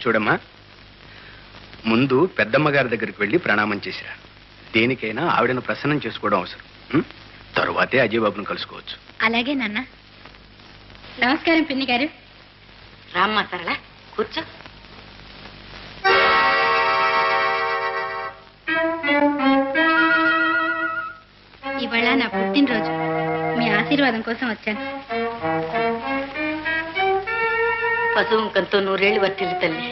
చూడమ్మా, ముందు పెద్దమ్మ గారి దగ్గరికి వెళ్ళి ప్రణామం చేసిరా. దేనికైనా ఆవిడను ప్రసన్నం చేసుకోవడం అవసరం. తరువాతే అజయ్ బాబును కలుసుకోవచ్చు. అలాగే నాన్న. నమస్కారం పిన్ని గారు. రామ్మా సరళ, కూర్చో. ఇవాళ నా పుట్టినరోజు. మీ ఆశీర్వాదం కోసం వచ్చాను. పశువుంకంతో 100 ఏళ్ళు వర్తిల్లి తల్లి.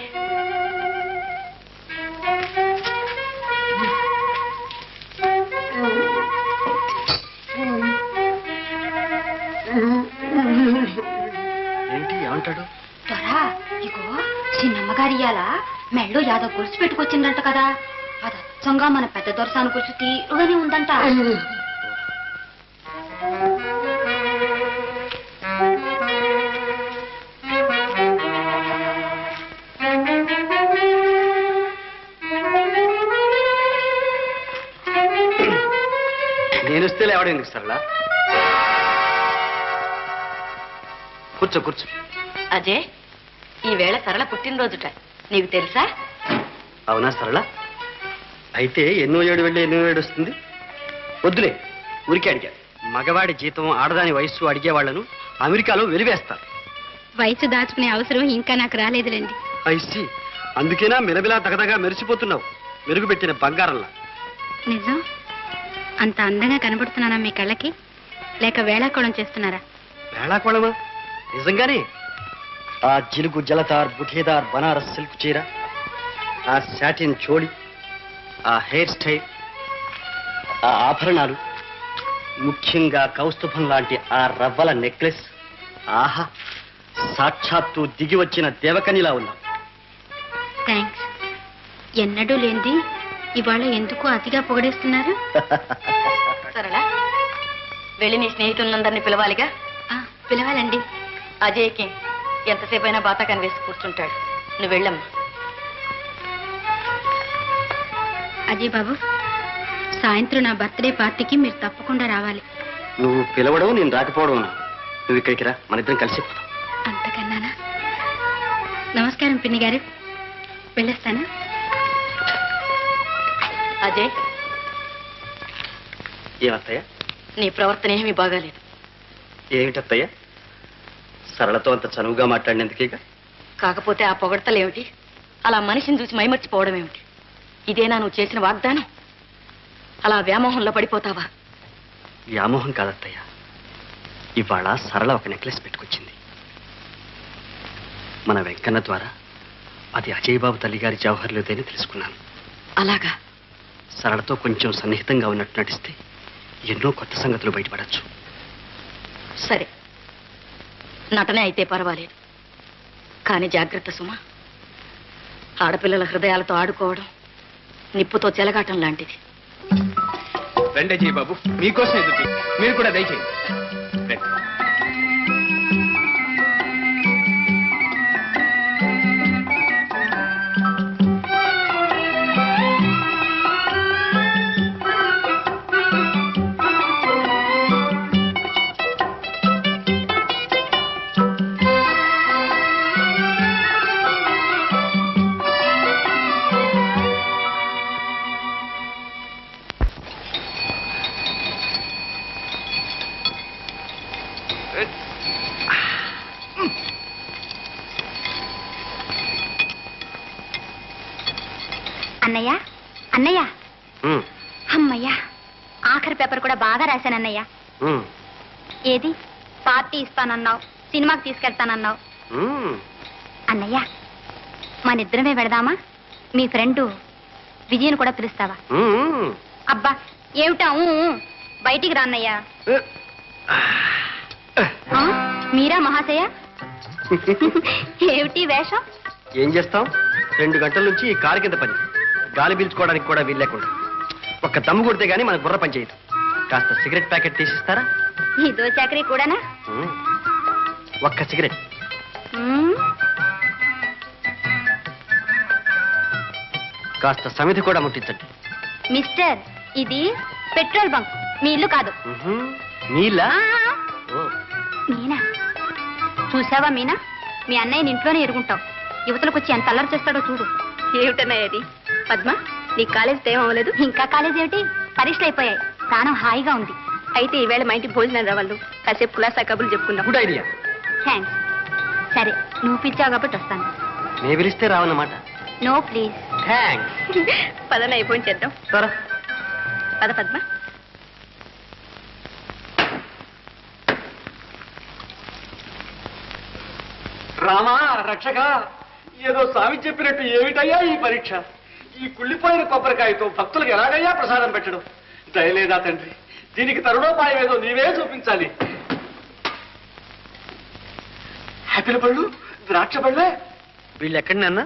ఏంటి ఏమంటాడు? త్వరా ఇగో చిన్నమ్మగారి ఇయ్యాల మెళ్ళో యాదవ్ గొలుసు పెట్టుకొచ్చిందంట కదా, అది అచ్చంగా మన పెద్ద దొరసాను గొలుసు తీరుగానే ఉందంట. నేను వస్తే లేవడం ఎందుకు సరళ? కూర్చో కూర్చో. అజయ్, ఈవేళ సరళ పుట్టినరోజుట, నీకు తెలుసా? అవునా సరళ? అయితే ఎన్నో ఏడు వెళ్ళి ఎన్నో ఏడు వస్తుంది. వద్దులే, ఊరికే అడిగా. మగవాడి జీతం ఆడదాని వయస్సు అడిగే వాళ్లను అమెరికాలో వెలివేస్తారు. వయసు దాచుకునే అవసరం ఇంకా నాకు రాలేదులేండి. ఐసి, అందుకేనా మిలమిలా తగదగా మెరిసిపోతున్నావు, మెరుగుపెట్టిన బంగారంలా. నిజం? అంత అందంగా కనబడుతున్నానా మీ కళ్ళకి, లేక వేళాకోళం చేస్తున్నారా? వేళాకోళమా? నిజంగానే. ఆ జిలుగు జలతార్ బుఠేదార్ బనారస్ సిల్క్ చీర, ఆ శాటిన్ చోళి, ఆ హెయిర్ స్టైల్, ఆ ఆభరణాలు, ముఖ్యంగా కౌస్తుభం లాంటి ఆ రవ్వల నెక్లెస్, ఆహా, సాక్షాత్తు దిగి వచ్చిన దేవకనిలా ఉన్నాం. థ్యాంక్స్. ఎన్నడూ లేంది ఇవాళ ఎందుకు అతిగా పొగడేస్తున్నారు? సరళ, వెళ్ళి నీ స్నేహితులందరినీ పిలవాలిగా. పిలవాలండి. అజయ్కి ఎంతసేపు అయినా బాతాకాన్ని వేసి కూర్చుంటాడు. నువ్వు వెళ్ళమ్మా. అజయ్ బాబు, సాయంత్రం నా బర్త్డే పార్టీకి మీరు తప్పకుండా రావాలి. నువ్వు పిలవడం నేను రాకపోవడం. నువ్వు ఇక్కడికి రా, మన ఇద్దరం కలిసి. అంతకన్నానా? నమస్కారం పిన్ని గారు, వెళ్ళొస్తానా? అజయ్, ఏమత్తయ్య? నీ ప్రవర్తన ఏమీ బాగాలేదు. ఏమిటత్తయ్య? సరళతో అంత చనువుగా మాట్లాడినందుకేగా. కాకపోతే ఆ పొగడతలేమిటి, అలా మనిషిని చూసి మైమర్చిపోవడం ఏమిటి? ఇదేనా నువ్వు చేసిన వాగ్దానం? అలా వ్యామోహంలో పడిపోతావా? వ్యామోహం కాదత్తయ్య, ఇవాళ సరళ ఒక నెక్లెస్ పెట్టుకొచ్చింది. మన వెంకన్న ద్వారా అది అజయ్ బాబు తల్లిగారి జవహర్లోదేని తెలుసుకున్నాను. అలాగా? సరళతో కొంచెం సన్నిహితంగా ఉన్నట్టు నటిస్తే ఎన్నో కొత్త సంగతులు బయటపడచ్చు. సరే, నటనే అయితే పర్వాలేదు, కానీ జాగ్రత్త సుమా. ఆడపిల్లల హృదయాలతో ఆడుకోవడం నిప్పుతో చెలగాటం లాంటిది. రండి అజయ్ బాబు, మీకోసం ఎదురు. మీరు కూడా దయచేయండి. అన్నయ్య, అన్నయ్య, అమ్మయ్యా, ఆఖరి పేపర్ కూడా బాగా రాశానన్నయ్య. ఏది, పార్టీ ఇస్తానన్నావు, సినిమాకి తీసుకెళ్తానన్నావు. అన్నయ్య, మనిద్దరమే వెడదామా? మీ ఫ్రెండు విజయను కూడా పిలుస్తావా? అబ్బా ఏమిటా, బయటికి రా అన్నయ్య. మీరా మహాశయ? ఏమిటి వేషం? ఏం చేస్తాం, 2 గంటల నుంచి ఈ కారు కింద పని, గాలి పీల్చుకోవడానికి కూడా వీలు లేకుండా. ఒక్క దమ్ము కొడితే గానీ మనకు బుర్ర పని చేయదు. కాస్త సిగరెట్ ప్యాకెట్ తీసిస్తారా? ఇదో చాకరీ కూడానా? ఒక్క సిగరెట్. కాస్త సమితి కూడా ముట్టించండి. మిస్టర్, ఇది పెట్రోల్ బంక్, మీ ఇల్లు కాదు. నీలా? మీనా చూసావా? మీనా, మీ అన్నయ్యని ఇంట్లోనే ఎరుగుంటావు. యువతలకు వచ్చి ఎంత అల్లరి చేస్తాడో చూడు. ఏమిటన్నాయి అది? పద్మ, నీ కాలేజ్ టైం అవ్వలేదు? ఇంకా కాలేజ్ ఏమిటి, పరీక్షలు అయిపోయాయి, ప్రాణం హాయిగా ఉంది. అయితే ఈవేళ మా ఇంటికి భోజనం రావాళ్ళు, కాసేపు కులాసా కబుర్లు చెప్పుకుందాం. Good idea. థ్యాంక్స్. సరే, నువ్వు పిలిచావు కాబట్టి వస్తాను. నే పిలిస్తే రావన్నమాట. No please. థ్యాంక్స్. పదన అయిపోయి చేద్దాం. సరే. పద పద్మ. రామా రక్షక, ఏదో స్వామి చెప్పినట్టు ఏమిటయ్యా ఈ పరీక్ష? ఈ కుళ్ళిపోయిన కొబ్బరికాయతో భక్తులకు ఎలాగయ్యా ప్రసాదం పెట్టడం? దయలేదా తండ్రి, దీనికి తరుణోపాయం ఏదో నీవే చూపించాలి. ఆపిల్ పళ్ళు, ద్రాక్ష పళ్ళే. వీళ్ళు ఎక్కడి నాన్న?